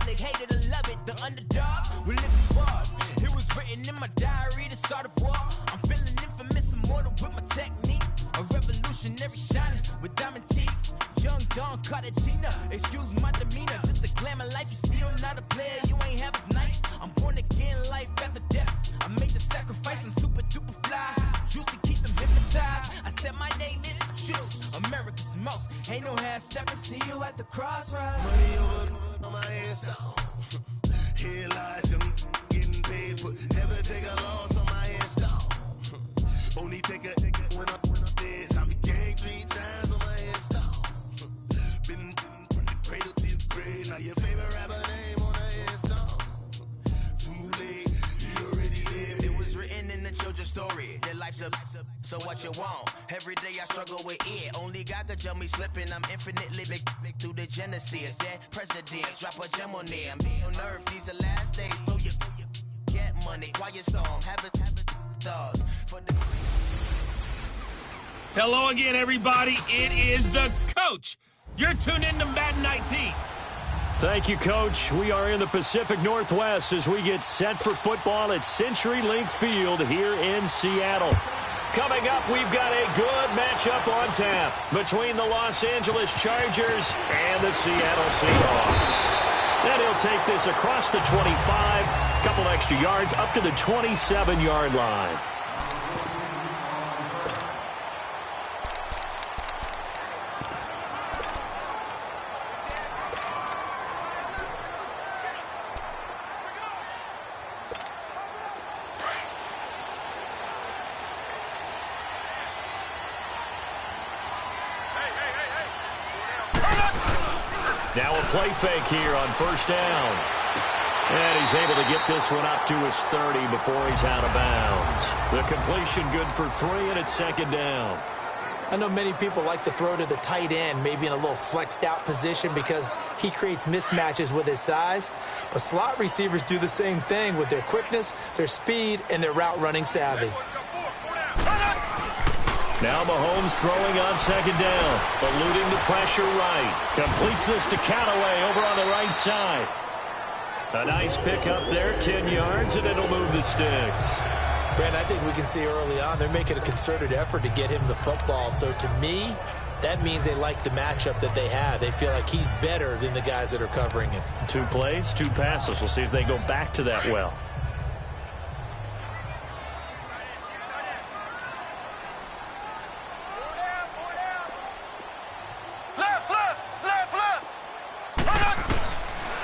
public, hated or love it, the underdogs will live the swabs. It was written in my diary, the start of war. I'm feeling infamous, immortal with my technique. A revolutionary shining with diamond teeth. Young Don Cartagena, excuse my demeanor. This the glamour life, you still not a player, you ain't half as nice. I'm born again, life after death. I made the sacrifice, I'm super duper fly. Used to keep them hypnotized. I said my name is Juice, America's most. Ain't no half stepping, see you at the crossroads. Money over on my headstone. Here lies young, getting paid for. Never take a loss on my headstone. Only take a when I'm dead. I be gang 3 times on my headstone. Been from the cradle to the grave. Now your favorite rapper name on the headstone. Too late, you already lived. It was written in the children's story. Their life's up, so what you want? Every day I struggle with it. Only God could jump me slipping. I'm infinitely big through the genesis. Dead presidents, drop a gem on there. I'm on earth, these the last days. Throw your get money, quiet storm. Have it dogs for the. Hello again, everybody. It is the coach. You're tuned in to Madden 19. Thank you, Coach. We are in the Pacific Northwest as we get set for football at CenturyLink Field here in Seattle. Coming up, we've got a good matchup on tap between the Los Angeles Chargers and the Seattle Seahawks. Then he'll take this across the 25, couple extra yards up to the 27-yard line. Now a play fake here on first down. And he's able to get this one up to his 30 before he's out of bounds. The completion good for 3, and it's second down. I know many people like to throw to the tight end, maybe in a little flexed out position because he creates mismatches with his size. But slot receivers do the same thing with their quickness, their speed, and their route running savvy. Now Mahomes throwing on second down, eluding the pressure right. Completes this to Callaway over on the right side. A nice pickup there, 10 yards, and it'll move the sticks. Brent, I think we can see early on they're making a concerted effort to get him the football. So to me, that means they like the matchup that they have. They feel like he's better than the guys that are covering him. 2 plays, 2 passes. We'll see if they go back to that well.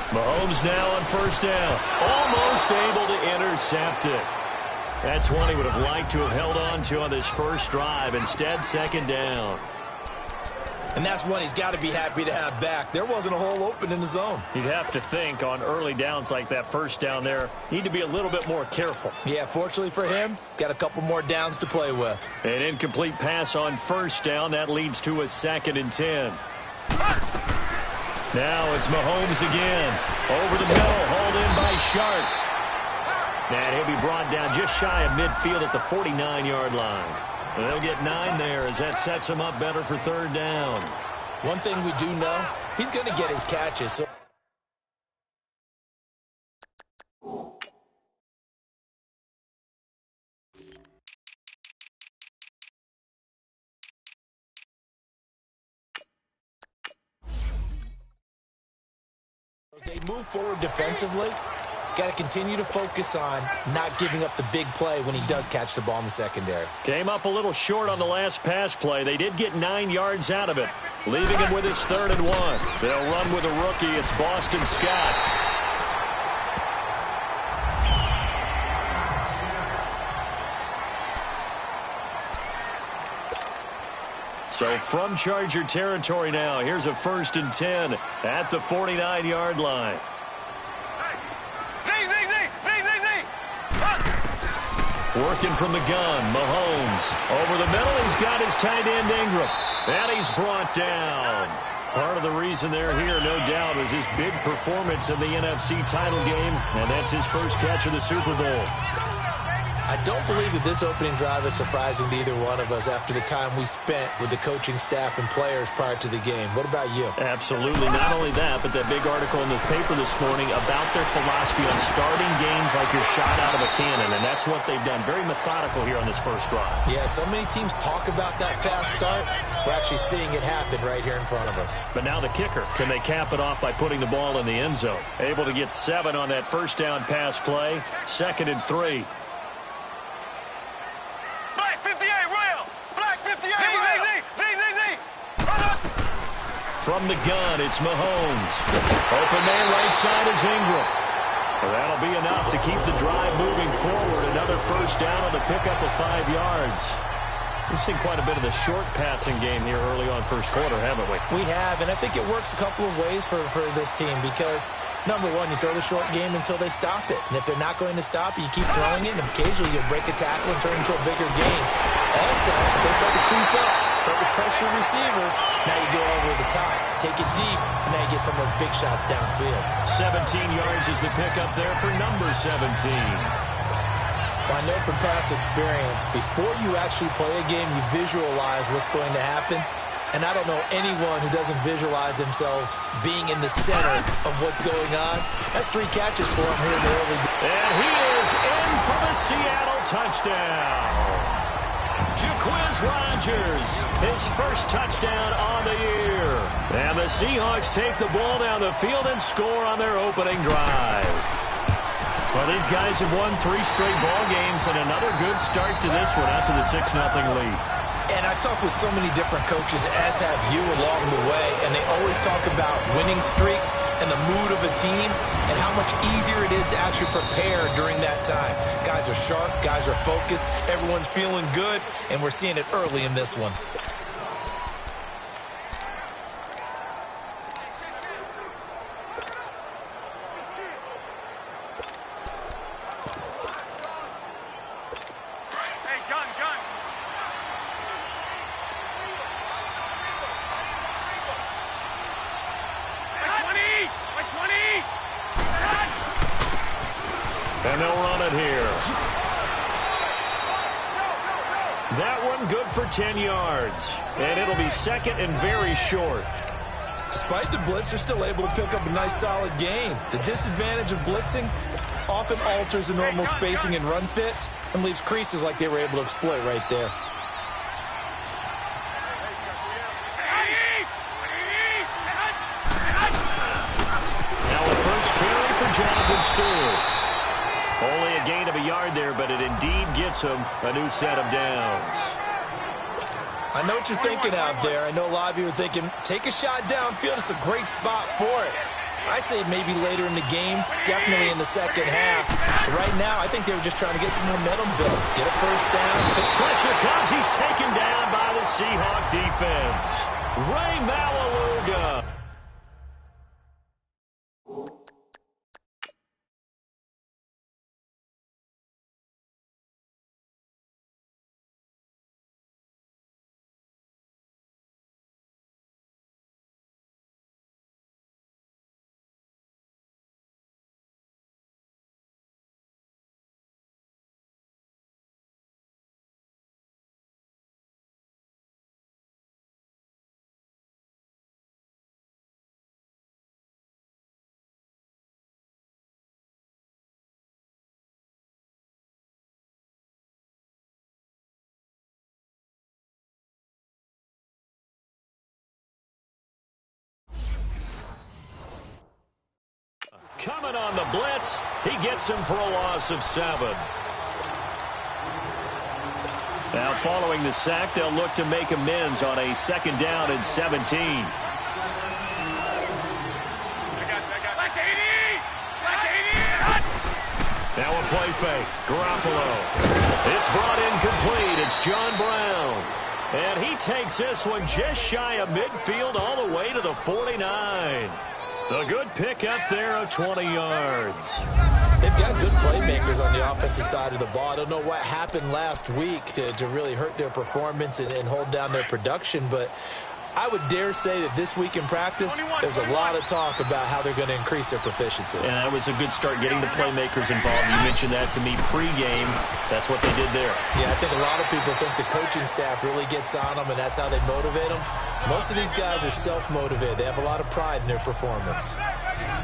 Mahomes now on first down. Almost able to intercept it. That's one he would have liked to have held on to on this first drive. Instead, second down. And that's one he's got to be happy to have back. There wasn't a hole open in the zone. You'd have to think on early downs like that first down there, need to be a little bit more careful. Yeah, fortunately for him, got a couple more downs to play with. An incomplete pass on first down. That leads to a 2nd and 10. Now it's Mahomes again. Over the middle, hauled in by Sharp. And he'll be brought down just shy of midfield at the 49-yard line. They'll get 9 there as that sets him up better for third down. One thing we do know, he's going to get his catches. So they move forward defensively. Got to continue to focus on not giving up the big play when he does catch the ball in the secondary. Came up a little short on the last pass play. They did get 9 yards out of it, leaving him with his 3rd and 1. They'll run with a rookie. It's Boston Scott. So from Charger territory now, here's a 1st and 10 at the 49-yard line. Working from the gun, Mahomes. Over the middle, he's got his tight end Ingram. And he's brought down. Part of the reason they're here, no doubt, is his big performance in the NFC title game. And that's his first catch of the Super Bowl. I don't believe that this opening drive is surprising to either one of us after the time we spent with the coaching staff and players prior to the game. What about you? Absolutely. Not only that, but that big article in the paper this morning about their philosophy on starting games like you're shot out of a cannon, and that's what they've done. Very methodical here on this first drive. Yeah, so many teams talk about that fast start. We're actually seeing it happen right here in front of us. But now the kicker. Can they cap it off by putting the ball in the end zone? Able to get 7 on that first down pass play. 2nd and 3. Black 58, Royal! Black 58, Royal! From the gun, it's Mahomes. Open man right side is Ingram. Well, that'll be enough to keep the drive moving forward. Another first down on the pickup of 5 yards. We've seen quite a bit of the short passing game here early on first quarter, haven't we? We have, and I think it works a couple of ways for this team because, number one, you throw the short game until they stop it. And if they're not going to stop it, you keep throwing it, and occasionally you'll break a tackle and turn it into a bigger game. Also, if they start to creep up, start to pressure receivers, now you go over the top, take it deep, and now you get some of those big shots downfield. 17 yards is the pickup there for number 17. Well, I know from past experience, before you actually play a game, you visualize what's going to happen. And I don't know anyone who doesn't visualize themselves being in the center of what's going on. That's 3 catches for him here in the early game. And he is in for the Seattle touchdown. Jaquiz Rodgers, his first touchdown on the year. And the Seahawks take the ball down the field and score on their opening drive. Well, these guys have won 3 straight ball games, and another good start to this one out to the 6-0 lead. And I've talked with so many different coaches, as have you along the way, and they always talk about winning streaks and the mood of a team and how much easier it is to actually prepare during that time. Guys are sharp, guys are focused, everyone's feeling good, and we're seeing it early in this one. And they'll run it here. That one good for 10 yards. And it'll be 2nd and very short. Despite the blitz, they're still able to pick up a nice solid gain. The disadvantage of blitzing often alters the normal spacing and run fits and leaves creases like they were able to exploit right there. Now a first carry for Jonathan Stewart. Only a gain of a yard there, but it indeed gets him a new set of downs. I know what you're thinking out there. I know a lot of you are thinking, take a shot downfield. It's a great spot for it. I'd say maybe later in the game, definitely in the second half. But right now, I think they were just trying to get some momentum built. Get a first down. Pressure comes. He's taken down by the Seahawk defense. Ray Malaluga. Coming on the blitz, he gets him for a loss of 7. Now following the sack, they'll look to make amends on a 2nd down and 17. Now a play fake. Garoppolo. It's brought in complete. It's John Brown. And he takes this one just shy of midfield all the way to the 49. A good pick up there of 20 yards. They've got good playmakers on the offensive side of the ball. I don't know what happened last week to really hurt their performance and hold down their production, but I would dare say that this week in practice, there's a lot of talk about how they're going to increase their proficiency. And that was a good start, getting the playmakers involved. You mentioned that to me pregame. That's what they did there. Yeah, I think a lot of people think the coaching staff really gets on them, and that's how they motivate them. Most of these guys are self-motivated. They have a lot of pride in their performance.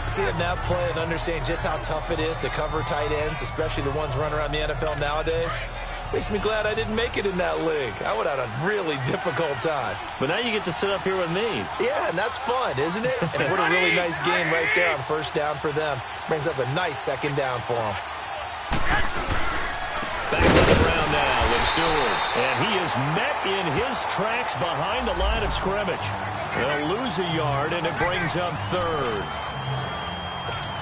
Seeing them now play and understand just how tough it is to cover tight ends, especially the ones running around the NFL nowadays, makes me glad I didn't make it in that league. I would have had a really difficult time. But now you get to sit up here with me. Yeah, and that's fun, isn't it? And what a really nice game right there on first down for them. Brings up a nice second down for them. Back to the ground now with Stewart. And he is met in his tracks behind the line of scrimmage. They'll lose a yard, and it brings up third.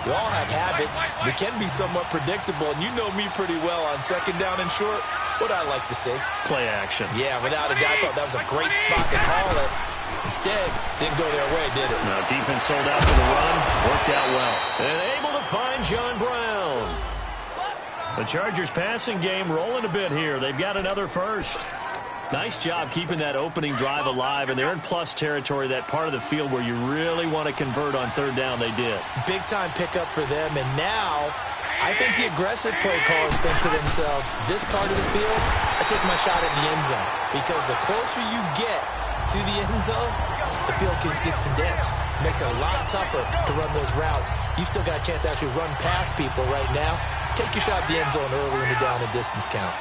We all have habits. We can be somewhat predictable, and you know me pretty well on second down and short. What I like to see. Play action. Yeah, without a doubt, I thought that was a great spot to call it. Instead, didn't go their way, did it? No, defense sold out for the run. Worked out well. And able to find John Brown. The Chargers passing game rolling a bit here. They've got another first. Nice job keeping that opening drive alive, and they're in plus territory, that part of the field where you really want to convert on third down. They did. Big-time pickup for them, and now I think the aggressive play callers think to themselves, this part of the field, I take my shot at the end zone, because the closer you get to the end zone, the field gets condensed. Makes it a lot tougher to run those routes. You still got a chance to actually run past people right now. Take your shot at the end zone early in the down and distance count.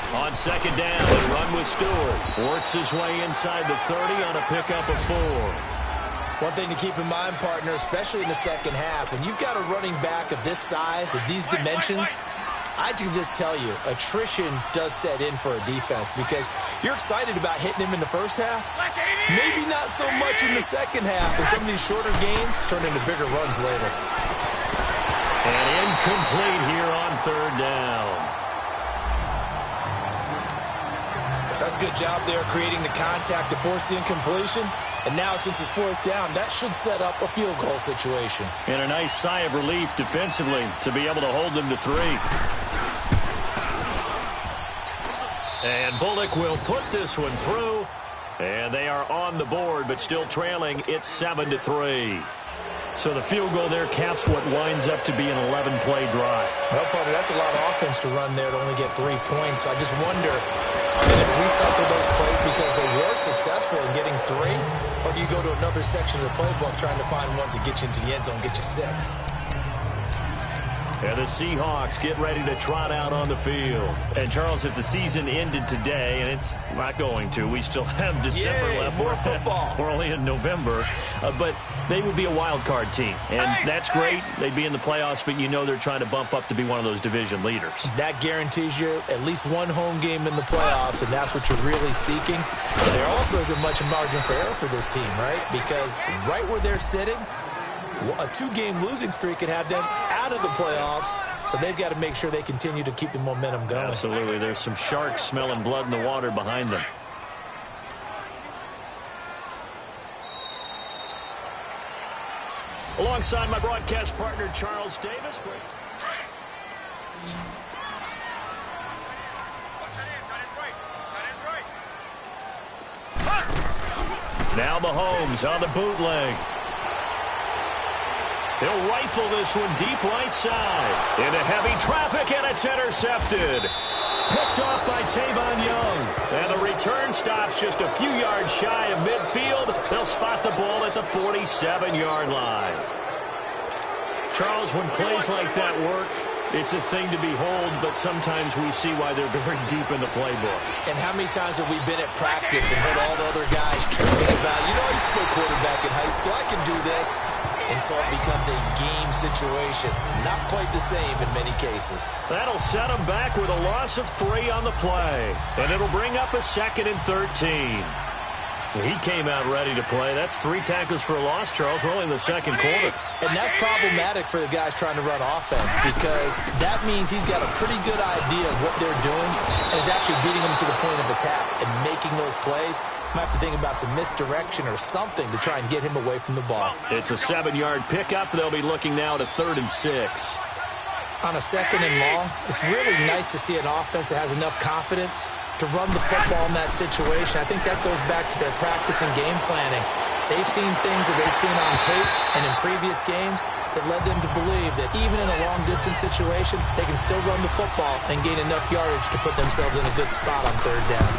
On second down, they run with Stewart. Works his way inside the 30 on a pickup of 4. One thing to keep in mind, partner, especially in the second half, when you've got a running back of this size, of these dimensions, I can just tell you, attrition does set in for a defense because you're excited about hitting him in the first half. Maybe not so much in the second half, and some of these shorter gains turn into bigger runs later. And incomplete here on third down. That's a good job there creating the contact to force the incompletion. And now, since it's fourth down, that should set up a field goal situation. And a nice sigh of relief defensively to be able to hold them to 3. And Bullock will put this one through. And they are on the board, but still trailing. It's 7-3. So the field goal there caps what winds up to be an 11-play drive. Well, partner, that's a lot of offense to run there to only get 3 points. So I just wonder, did they recycle those plays because they were successful in getting 3? Or do you go to another section of the playbook trying to find ones that get you into the end zone and get you 6? And the Seahawks get ready to trot out on the field. And, Charles, if the season ended today, and it's not going to, we still have December left. More football. We're only in November. But they would be a wild card team. And that's great. They'd be in the playoffs, but you know they're trying to bump up to be one of those division leaders. That guarantees you at least one home game in the playoffs, and that's what you're really seeking. But there also isn't much margin for error for this team, right? Because right where they're sitting, a 2-game losing streak could have them out of the playoffs, so they've got to make sure they continue to keep the momentum going. Absolutely. There's some sharks smelling blood in the water behind them. Alongside my broadcast partner, Charles Davis. Now Mahomes on the bootleg. He'll rifle this one deep right side. Into heavy traffic, and it's intercepted. Picked off by Tavon Young. And the return stops just a few yards shy of midfield. They'll spot the ball at the 47-yard line. Charles, when plays like that work, it's a thing to behold, but sometimes we see why they're very deep in the playbook. And how many times have we been at practice and heard all the other guys tripping about, you know, I used to play quarterback in high school, I can do this, until it becomes a game situation. Not quite the same in many cases. That'll set them back with a loss of 3 on the play. And it'll bring up a 2nd and 13. He came out ready to play. That's 3 tackles for a loss, Charles. We're only in the second quarter. And that's problematic for the guys trying to run offense because that means he's got a pretty good idea of what they're doing and is actually beating them to the point of attack and making those plays. Might have to think about some misdirection or something to try and get him away from the ball. It's a 7-yard pickup. They'll be looking now to 3rd and 6. On a 2nd and long, it's really nice to see an offense that has enough confidence to run the football in that situation. I think that goes back to their practice and game planning. They've seen things that they've seen on tape and in previous games that led them to believe that even in a long-distance situation, they can still run the football and gain enough yardage to put themselves in a good spot on 3rd down.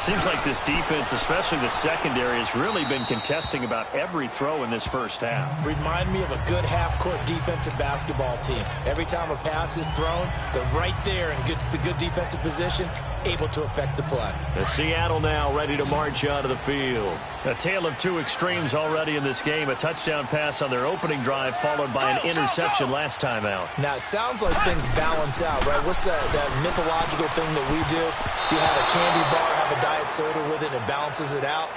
Seems like this defense, especially the secondary, has really been contesting about every throw in this first half. Remind me of a good half-court defensive basketball team. Every time a pass is thrown, they're right there in the good defensive position, able to affect the play. The Seattle now ready to march out of the field. A tale of two extremes already in this game. A touchdown pass on their opening drive followed by an interception last time out. Now, it sounds like things balance out, right? What's that mythological thing that we do? If you have a candy bar, have a diet soda with it, it balances it out.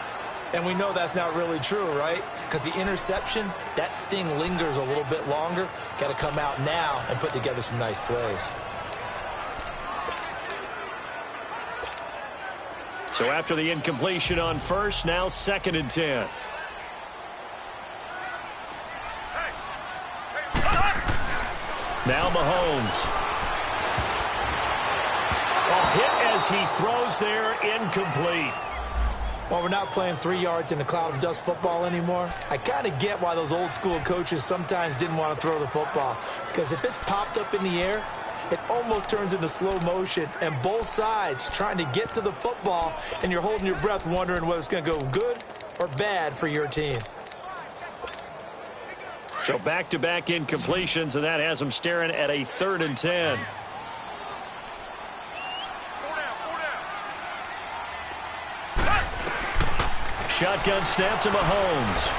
And we know that's not really true, right? Because the interception, that sting lingers a little bit longer. Got to come out now and put together some nice plays. So after the incompletion on first, now 2nd and 10. Now Mahomes. A hit as he throws there, incomplete. Well, we're not playing 3 yards in a cloud of dust football anymore. I kind of get why those old school coaches sometimes didn't want to throw the football. Because if it's popped up in the air, it almost turns into slow motion, and both sides trying to get to the football, and you're holding your breath wondering whether it's going to go good or bad for your team. So back-to-back incompletions, and that has them staring at a 3rd and 10. Shotgun snap to Mahomes.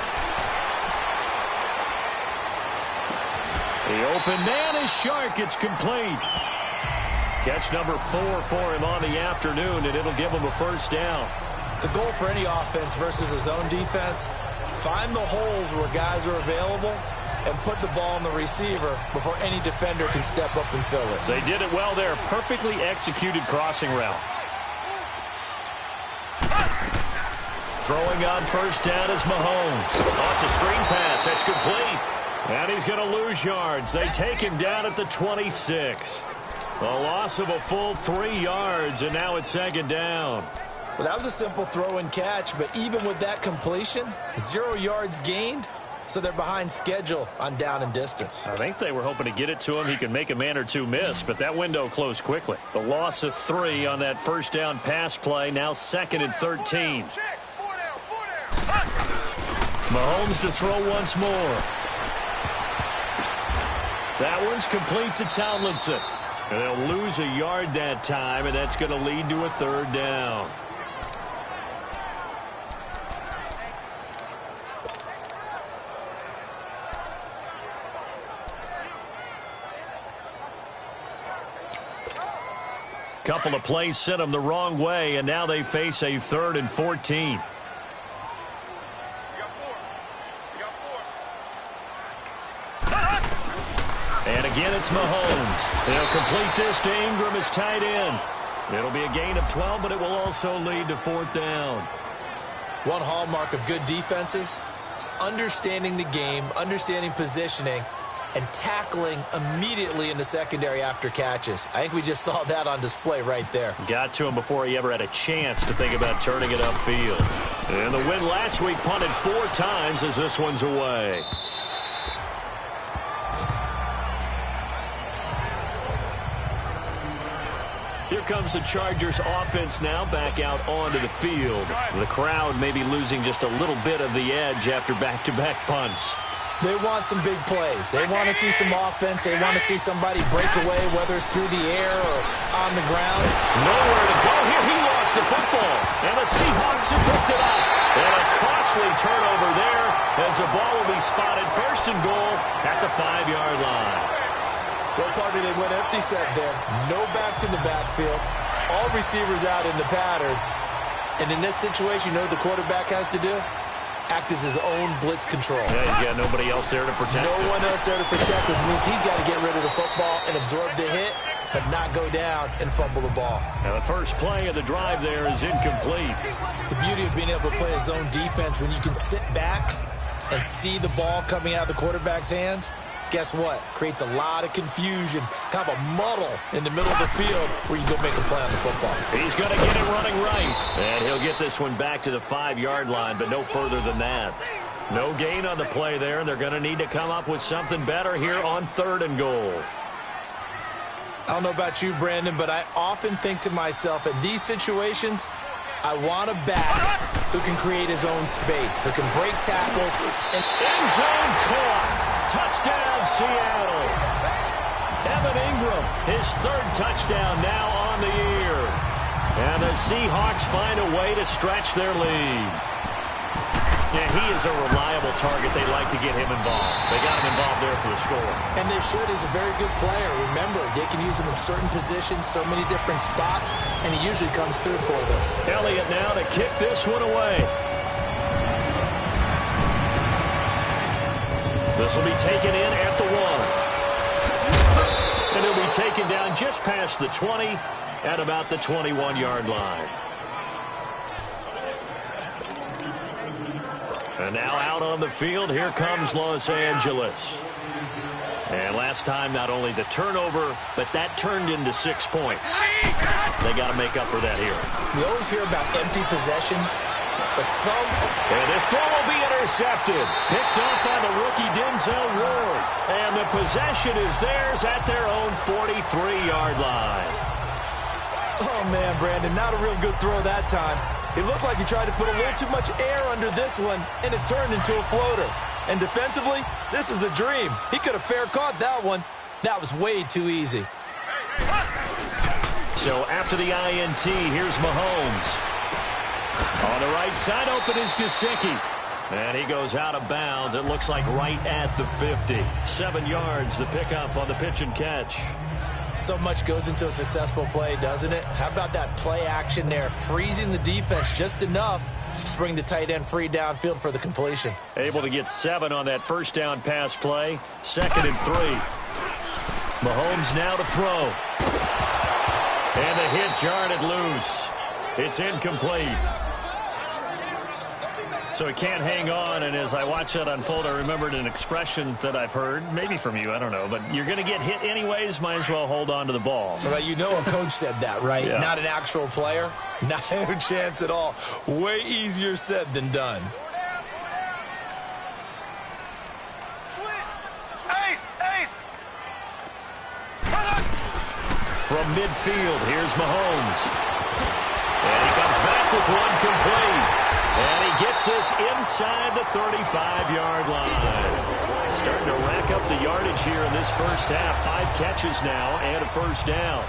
The open man is Shark. It's complete. Catch number 4 for him on the afternoon, and it'll give him a 1st down. The goal for any offense versus a zone defense, find the holes where guys are available and put the ball on the receiver before any defender can step up and fill it. They did it well there. Perfectly executed crossing route. Throwing on 1st down is Mahomes. Oh, it's a screen pass. That's complete. And he's going to lose yards. They take him down at the 26. A loss of a full 3 yards, and now it's 2nd down. Well, that was a simple throw and catch, but even with that completion, 0 yards gained, so they're behind schedule on down and distance. I think they were hoping to get it to him. He could make a man or two miss, but that window closed quickly. The loss of 3 on that 1st down pass play, now 2nd and 13. Mahomes to throw once more. That one's complete to Tomlinson. And they'll lose a yard that time, and that's going to lead to a 3rd down. Couple of plays sent them the wrong way, and now they face a 3rd and 14. And again, it's Mahomes. They'll complete this to Ingram as tight end. It'll be a gain of 12, but it will also lead to 4th down. One hallmark of good defenses is understanding the game, understanding positioning, and tackling immediately in the secondary after catches. I think we just saw that on display right there. Got to him before he ever had a chance to think about turning it upfield. And the win last week punted 4 times as this one's away. Here comes the Chargers offense now back out onto the field. The crowd may be losing just a little bit of the edge after back-to-back punts. They want some big plays. They want to see some offense. They want to see somebody break away, whether it's through the air or on the ground. Nowhere to go here. He lost the football. And the Seahawks have picked it up. And a costly turnover there as the ball will be spotted 1st and goal at the 5-yard line. Well, Parker, they went empty set there. No backs in the backfield. All receivers out in the pattern. And in this situation, you know what the quarterback has to do? Act as his own blitz control. Yeah, he's got nobody else there to protect. No one else there to protect, which means he's got to get rid of the football and absorb the hit, but not go down and fumble the ball. Now the first play of the drive there is incomplete. The beauty of being able to play a zone defense when you can sit back and see the ball coming out of the quarterback's hands, guess what? Creates a lot of confusion, kind of a muddle in the middle of the field where you go make a play on the football. He's going to get it running right. And he'll get this one back to the 5-yard line, but no further than that. No gain on the play there. They're going to need to come up with something better here on 3rd and goal. I don't know about you, Brandon, but I often think to myself, in these situations, I want a back who can create his own space, who can break tackles. And end zone caught. Touchdown, Seattle. Evan Ingram, his 3rd touchdown now on the year. And the Seahawks find a way to stretch their lead. Yeah, he is a reliable target. They like to get him involved. They got him involved there for the score. And they should. He's a very good player. Remember, they can use him in certain positions, so many different spots, and he usually comes through for them. Elliott now to kick this one away. This will be taken in at the 1. And it'll be taken down just past the 20 at about the 21-yard line. And now out on the field, here comes Los Angeles. And last time, not only the turnover, but that turned into 6 points. They got to make up for that here. We always hear about empty possessions, but some... And this throw will be intercepted. Picked up by the rookie Denzel Ward. And the possession is theirs at their own 43-yard line. Oh, man, Brandon, not a real good throw that time. It looked like he tried to put a little too much air under this one, and it turned into a floater. And defensively, this is a dream. He could have fair caught that one. That was way too easy. So after the INT, here's Mahomes. On the right side, open is Gesicki. And he goes out of bounds. It looks like right at the 50. 7 yards, the pickup on the pitch and catch. So much goes into a successful play, doesn't it? How about that play action there, freezing the defense just enough to bring the tight end free downfield for the completion. Able to get 7 on that first down pass play. 2nd and 3. Mahomes now to throw. And the hit jarred it loose. It's incomplete. So he can't hang on, and as I watch that unfold, I remembered an expression that I've heard, maybe from you, I don't know, but you're going to get hit anyways, might as well hold on to the ball. Well, you know a coach said that, right? Yeah. Not an actual player. No chance at all. Way easier said than done. From midfield, here's Mahomes. And he comes back with one complete. And he gets this inside the 35-yard line. Starting to rack up the yardage here in this first half. 5 catches now and a first down.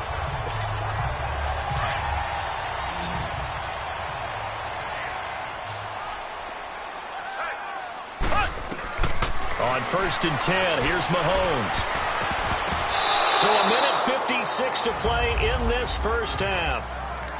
On 1st and 10, here's Mahomes. So a minute 56 to play in this first half.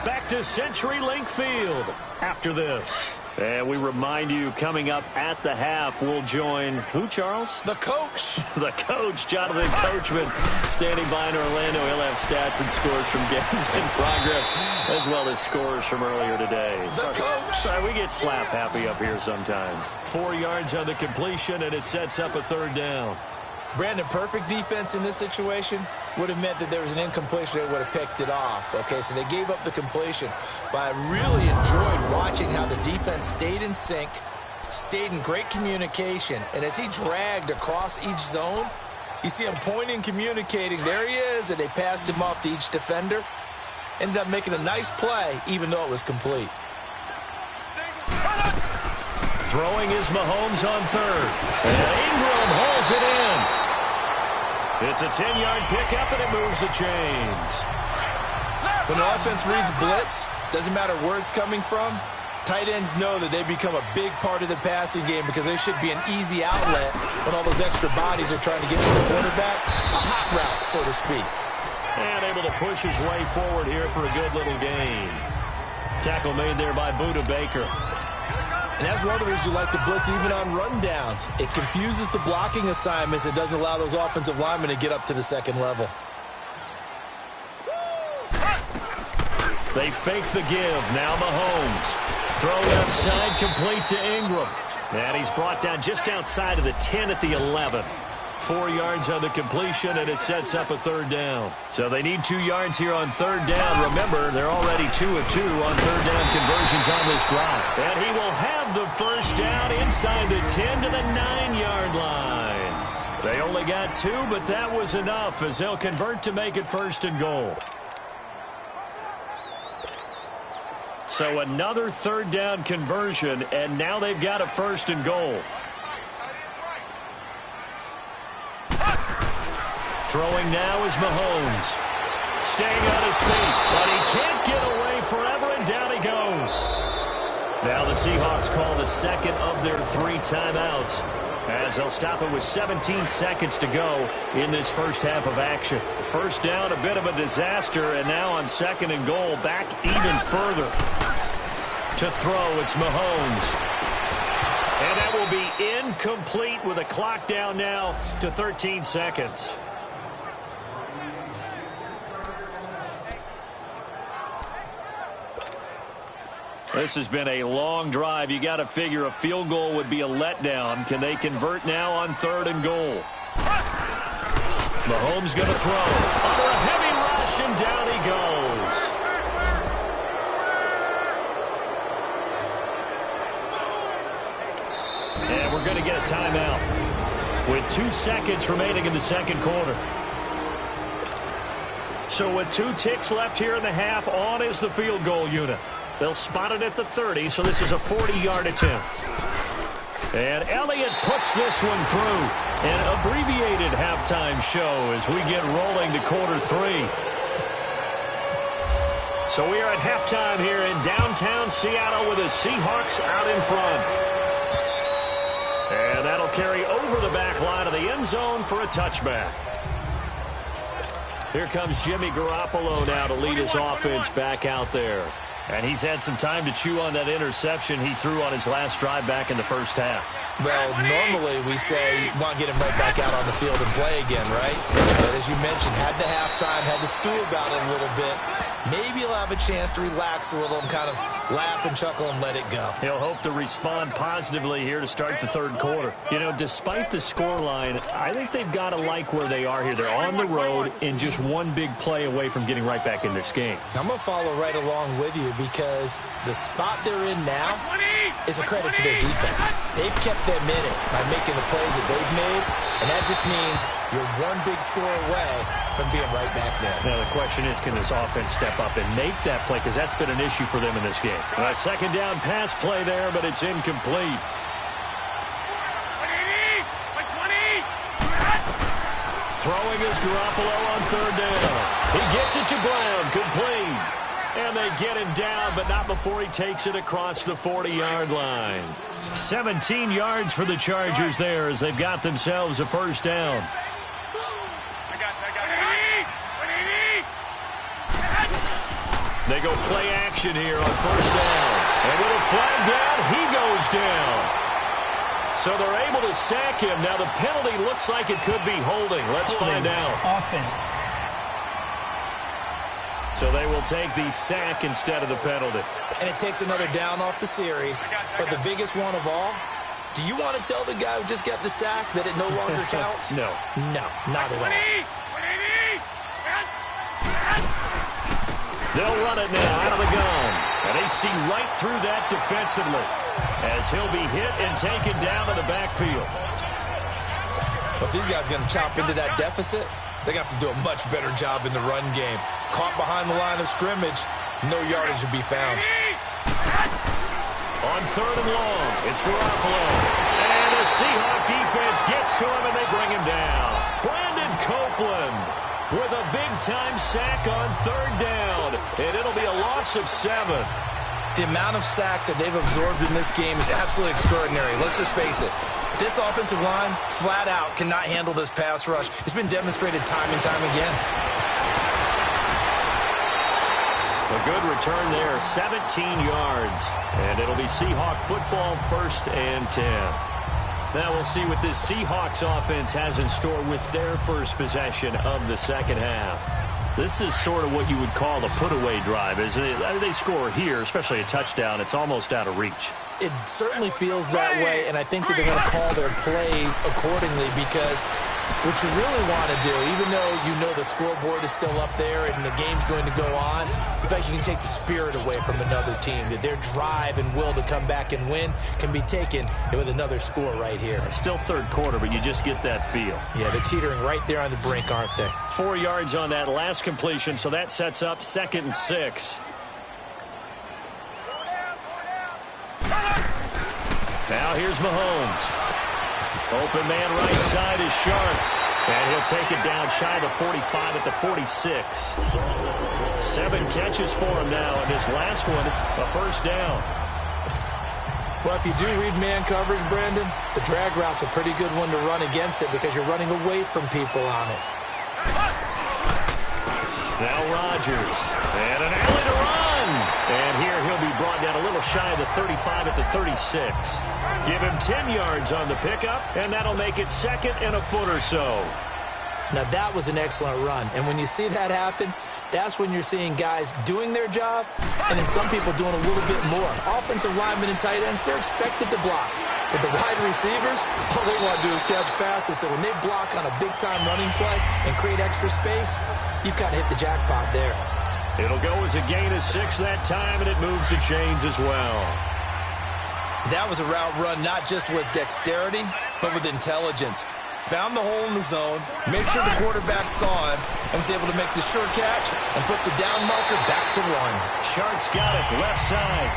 Back to CenturyLink Field after this. And we remind you, coming up at the half, we'll join who, Charles? The coach. The coach, Jonathan Coachman, standing by in Orlando. He'll have stats and scores from games in progress, as well as scores from earlier today. The coach. Sorry, we get slap happy up here sometimes. 4 yards on the completion, and it sets up a 3rd down. Brandon, perfect defense in this situation would have meant that there was an incompletion. They would have picked it off. Okay, so they gave up the completion. But I really enjoyed watching how the defense stayed in sync, stayed in great communication. And as he dragged across each zone, you see him pointing, communicating. There he is, and they passed him off to each defender. Ended up making a nice play, even though it was complete. Throwing is Mahomes on 3rd. And Ingram holds it in. It's a 10-yard pickup, and it moves the chains. When the offense reads blitz, doesn't matter where it's coming from, tight ends know that they become a big part of the passing game because there should be an easy outlet when all those extra bodies are trying to get to the quarterback. A hot route, so to speak. And able to push his way forward here for a good little gain. Tackle made there by Budda Baker. And that's one of the reasons you like to blitz even on rundowns. It confuses the blocking assignments. It doesn't allow those offensive linemen to get up to the second level. They fake the give. Now Mahomes. Throw left side, complete to Ingram. And he's brought down just outside of the 10 at the 11. 4 yards on the completion, and it sets up a third down. So they need 2 yards here on third down. Remember, they're already 2 of 2 on third down conversions on this drive. And he will have the first down inside the 10 to the 9-yard line. They only got 2, but that was enough as they'll convert to make it first and goal. So another third down conversion, and now they've got a first and goal. Throwing now is Mahomes. Staying on his feet, but he can't get away forever, and down he goes. Now the Seahawks call the second of their 3 timeouts, as they'll stop it with 17 seconds to go in this first half of action. First down, a bit of a disaster, and now on second and goal, back even further. To throw, it's Mahomes. And that will be incomplete with a clock down now to 13 seconds. This has been a long drive. You got to figure a field goal would be a letdown. Can they convert now on third and goal? Mahomes going to throw. Under a heavy rush, and down he goes. And we're going to get a timeout with 2 seconds remaining in the second quarter. So with 2 ticks left here in the half, on is the field goal unit. They'll spot it at the 30, so this is a 40-yard attempt. And Elliott puts this one through. An abbreviated halftime show as we get rolling to quarter 3. So we are at halftime here in downtown Seattle with the Seahawks out in front. And that'll carry over the back line of the end zone for a touchback. Here comes Jimmy Garoppolo now to lead his offense back out there. And he's had some time to chew on that interception he threw on his last drive back in the first half. Well, normally we say you want to get him right back out on the field and play again, right? But as you mentioned, had the halftime, had to stew about it a little bit. Maybe he'll have a chance to relax a little and kind of laugh and chuckle and let it go. He'll hope to respond positively here to start the third quarter. You know, despite the scoreline, I think they've got to like where they are here. They're on the road and just one big play away from getting right back in this game. I'm going to follow right along with you because the spot they're in now is a credit to their defense. They've kept them in it by making the plays that they've made, and that just means you're one big score away from being right back there. Now the question is, can this offense step up and make that play? Because that's been an issue for them in this game. A second down pass play there, but it's incomplete. Throwing is Garoppolo on third down. He gets it to Brown, complete. And they get him down, but not before he takes it across the 40-yard line. 17 yards for the Chargers there as they've got themselves a first down. They go play action here on first down. And with a flag down, he goes down. So they're able to sack him. Now the penalty looks like it could be holding. Let's find out. Offense. So they will take the sack instead of the penalty. And it takes another down off the series. But the biggest one of all, do you want to tell the guy who just got the sack that it no longer counts? No. No, not at all. They'll run it now out of the gun. And they see right through that defensively as he'll be hit and taken down to the backfield. But these guys are going to chop into that deficit. They got to do a much better job in the run game. Caught behind the line of scrimmage, no yardage to be found. On third and long, it's Garoppolo. And the Seahawk defense gets to him and they bring him down. Brandon Copeland with a big-time sack on third down. And it'll be a loss of 7. The amount of sacks that they've absorbed in this game is absolutely extraordinary. Let's just face it. This offensive line, flat out, cannot handle this pass rush. It's been demonstrated time and time again. A good return there, 17 yards. And it'll be Seahawk football, 1st and 10. Now we'll see what this Seahawks offense has in store with their first possession of the second half. This is sort of what you would call a put-away drive, isn't it? They score here, especially a touchdown. It's almost out of reach. it certainly feels that way, and I think that they're going to call their plays accordingly, because what you really want to do, even though you know the scoreboard is still up there and the game's going to go on, in fact, you can take the spirit away from another team, that their drive and will to come back and win can be taken with another score right here. Still third quarter, but you just get that feel. Yeah, they're teetering right there on the brink, aren't they? 4 yards on that last completion, so that sets up 2nd and 6. Now here's Mahomes. Open man right side is Sharp. And he'll take it down shy of the 45 at the 46. 7 catches for him now, and this last one, a first down. Well, if you do read man coverage, Brandon, the drag route's a pretty good one to run against it because you're running away from people on it. Now Rodgers. And an alley to run. And here he'll be brought down a little shy of the 35 at the 36. Give him 10 yards on the pickup, and that'll make it 2nd and a foot or so. Now, that was an excellent run. And when you see that happen, that's when you're seeing guys doing their job and then some people doing a little bit more. Offensive linemen and tight ends, they're expected to block. But the wide receivers, all they want to do is catch passes. So when they block on a big-time running play and create extra space, you've kind of hit the jackpot there. It'll go as a gain of 6 that time, and it moves the chains as well. That was a route run not just with dexterity, but with intelligence. Found the hole in the zone, made sure the quarterback saw him, and was able to make the sure catch and put the down marker back to 1. Shark's got it, left side.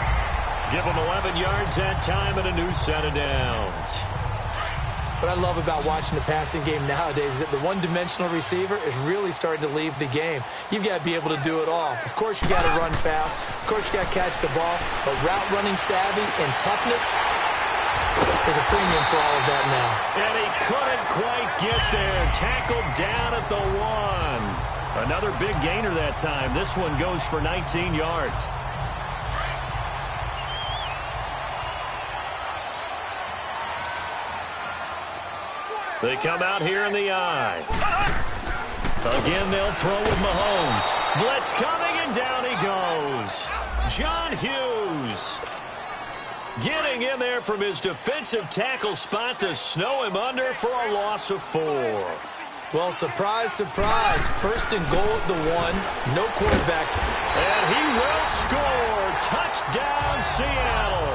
Give him 11 yards that time and a new set of downs. What I love about watching the passing game nowadays is that the one-dimensional receiver is really starting to leave the game. You've got to be able to do it all. Of course, you got to run fast. Of course, you got to catch the ball. But route running savvy and toughness, there's a premium for all of that now. And he couldn't quite get there. Tackled down at the 1. Another big gainer that time. This one goes for 19 yards. They come out here in the eye. Again, they'll throw with Mahomes. Blitz coming, and down he goes. John Hughes getting in there from his defensive tackle spot to snow him under for a loss of 4. Well, surprise, surprise. 1st and goal at the 1. No quarterbacks. And he will score. Touchdown, Seattle.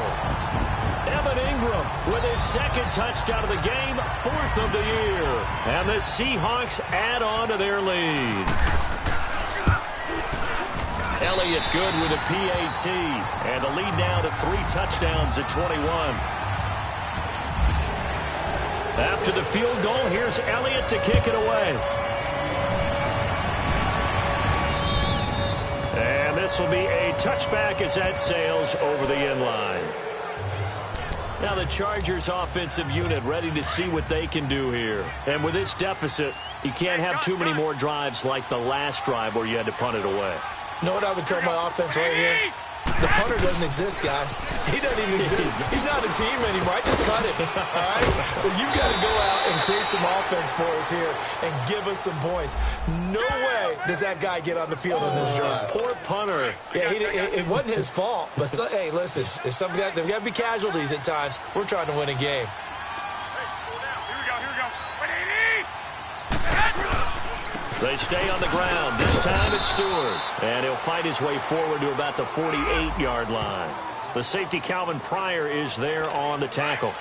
Evan Ingram with his 2nd touchdown of the game, 4th of the year. And the Seahawks add on to their lead. Elliott good with a PAT. And the lead now to 3 touchdowns at 21. After the field goal, here's Elliott to kick it away. And this will be a touchback as that sails over the end line. Now the Chargers offensive unit ready to see what they can do here. And with this deficit, you can't have too many more drives like the last drive where you had to punt it away. You know what I would tell my offense right here? The punter doesn't exist, guys. He doesn't even exist. He's not a team anymore. I just cut him. All right? So you've got to go out and create some offense for us here and give us some points. No way does that guy get on the field on this drive. Poor punter. Yeah, it wasn't his fault. But, hey, listen, there's got to be casualties at times. We're trying to win a game. They stay on the ground. This time it's Stewart. And he'll fight his way forward to about the 48-yard line. The safety, Calvin Pryor, is there on the tackle.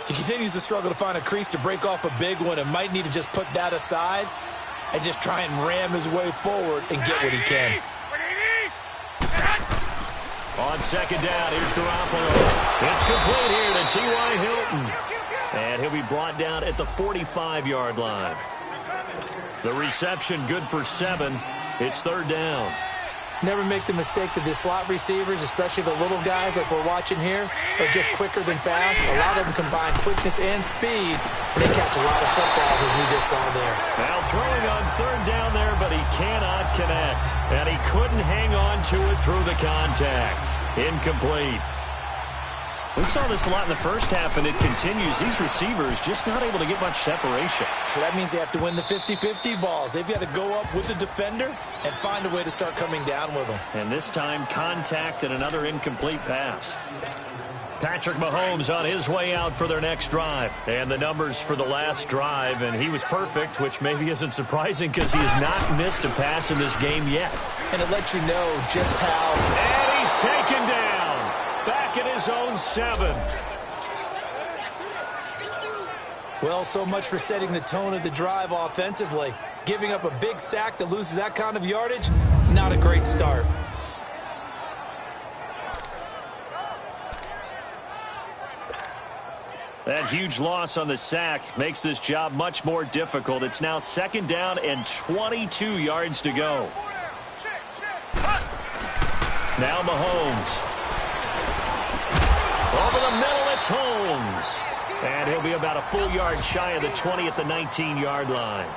He continues to struggle to find a crease to break off a big one and might need to just put that aside and just try and ram his way forward and get what he can. On 2nd down, here's Garoppolo. It's complete here to T.Y. Hilton. And he'll be brought down at the 45-yard line. The reception good for 7. It's 3rd down. Never make the mistake that the slot receivers, especially the little guys like we're watching here, are just quicker than fast. A lot of them combine quickness and speed, and they catch a lot of footballs, as we just saw there. Now throwing on 3rd down there, but he cannot connect. And he couldn't hang on to it through the contact. Incomplete. We saw this a lot in the first half, and it continues. These receivers just not able to get much separation. So that means they have to win the 50-50 balls. They've got to go up with the defender and find a way to start coming down with them. And this time, contact and another incomplete pass. Patrick Mahomes on his way out for their next drive. And the numbers for the last drive, and he was perfect, which maybe isn't surprising because he has not missed a pass in this game yet. And it lets you know just how... And he's taken down. Back at his own 7. Well, so much for setting the tone of the drive offensively. Giving up a big sack that loses that kind of yardage, not a great start. That huge loss on the sack makes this job much more difficult. It's now 2nd down and 22 yards to go. Now Mahomes. Over the middle, it's Holmes. And he'll be about a full yard shy of the 20 at the 19-yard line.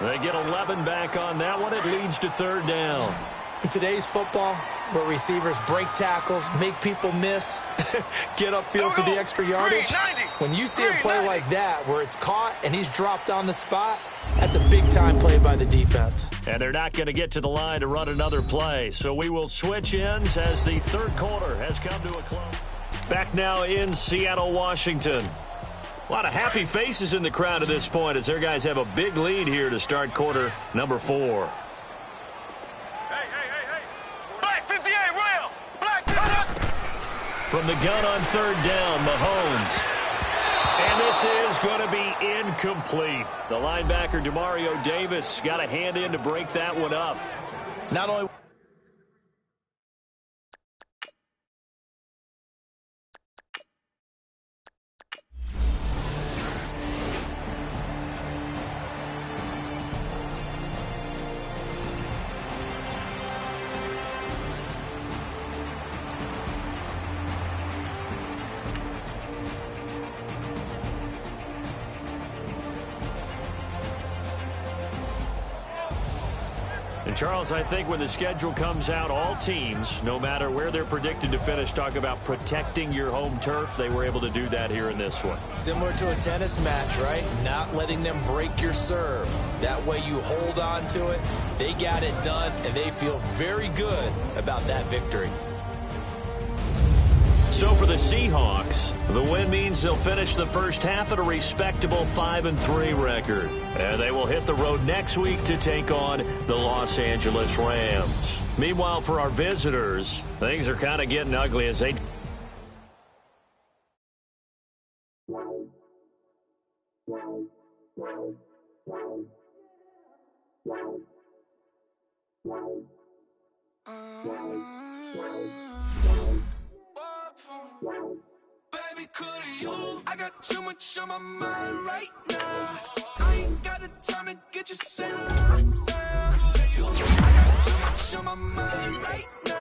They get 11 back on that one. It leads to 3rd down. In today's football, where receivers break tackles, make people miss, get upfield for the extra yardage, when you see a play like that where it's caught and he's dropped on the spot, that's a big-time play by the defense. And they're not going to get to the line to run another play, so we will switch ends as the 3rd quarter has come to a close. Back now in Seattle, Washington. A lot of happy faces in the crowd at this point as their guys have a big lead here to start quarter number 4. From the gun on 3rd down, Mahomes. And this is going to be incomplete. The linebacker, Demario Davis, got a hand in to break that one up. Not only... And Charles, I think when the schedule comes out, all teams, no matter where they're predicted to finish, talk about protecting your home turf. They were able to do that here in this one. Similar to a tennis match, right? Not letting them break your serve. That way you hold on to it. They got it done, and they feel very good about that victory. So for the Seahawks, the win means they'll finish the first half at a respectable 5-3 record. And they will hit the road next week to take on the Los Angeles Rams. Meanwhile, for our visitors, things are kind of getting ugly as they... Baby, could you? I got too much on my mind right now. I ain't got the time to get you sailing right now. I got too much on my mind right now.